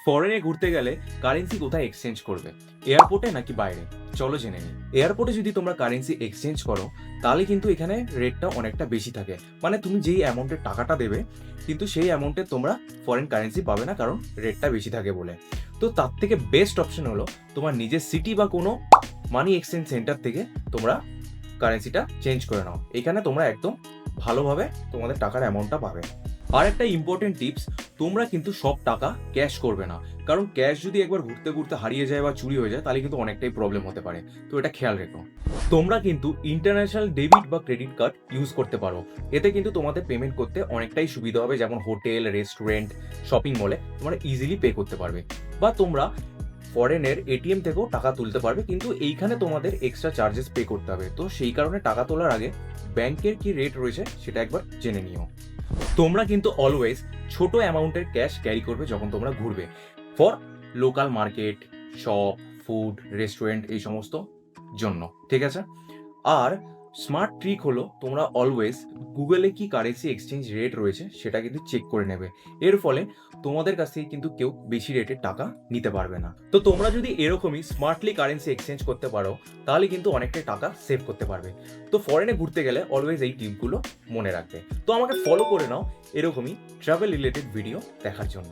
ফরেনে ঘুরতে গেলে কারেন্সি কোথায় এক্সচেঞ্জ করবে, এয়ারপোর্টে নাকি বাইরে? চলো জেনে নিই। এয়ারপোর্টে যদি তোমরা কারেন্সি এক্সচেঞ্জ করো তাহলে কিন্তু এখানে রেটটা অনেকটা বেশি থাকে। মানে তুমি যেই অ্যামাউন্টের টাকাটা দেবে কিন্তু সেই অ্যামাউন্টে তোমরা ফরেন কারেন্সি পাবে না, কারণ রেটটা বেশি থাকে বলে। তো তার থেকে বেস্ট অপশন হলো তোমার নিজের সিটি বা কোনো মানি এক্সচেঞ্জ সেন্টার থেকে তোমরা কারেন্সিটা চেঞ্জ করে নাও। এখানে তোমরা একদম ভালোভাবে তোমাদের টাকার অ্যামাউন্টটা পাবে। আর একটা ইম্পর্টেন্ট টিপস, তোমরা কিন্তু সব টাকা ক্যাশ করবে না, কারণ ক্যাশ যদি একবার ঘুরতে ঘুরতে হারিয়ে যায় বা চুরি হয়ে যায় তাহলে কিন্তু অনেকটাই প্রবলেম হতে পারে। তো এটা খেয়াল রেখো। তোমরা কিন্তু ইন্টারন্যাশনাল ডেবিট বা ক্রেডিট কার্ড ইউজ করতে পারো। এতে কিন্তু তোমাদের পেমেন্ট করতে অনেকটাই সুবিধা হবে, যেমন হোটেল, রেস্টুরেন্ট, শপিং মলে তোমরা ইজিলি পে করতে পারবে। বা তোমরা ফরেনের এটিএম থেকেও টাকা তুলতে পারবে, কিন্তু এইখানে তোমাদের এক্সট্রা চার্জেস পে করতে হবে। তো সেই কারণে টাকা তোলার আগে ব্যাংকের কি রেট রয়েছে সেটা একবার জেনে নিও। তোমরা কিন্তু অলওয়েজ ছোট অ্যামাউন্টের ক্যাশ ক্যারি করবে যখন তোমরা ঘুরবে, for local market, shop, food, restaurant এই সমস্ত জন্য, ঠিক আছে? আর স্মার্ট ট্রিক হলো তোমরা অলওয়েজ গুগলে কি কারেন্সি এক্সচেঞ্জ রেট রয়েছে সেটা কিন্তু চেক করে নেবে। এর ফলে তোমাদের কাছ থেকে কিন্তু কেউ বেশি রেটে টাকা নিতে পারবে না। তো তোমরা যদি এরকমই স্মার্টলি কারেন্সি এক্সচেঞ্জ করতে পারো তাহলে কিন্তু অনেকটাই টাকা সেভ করতে পারবে। তো ফরেনে ঘুরতে গেলে অলওয়েজ এই টিপগুলো মনে রাখবে। তো আমাকে ফলো করে নাও এরকমই ট্রাভেল রিলেটেড ভিডিও দেখার জন্য।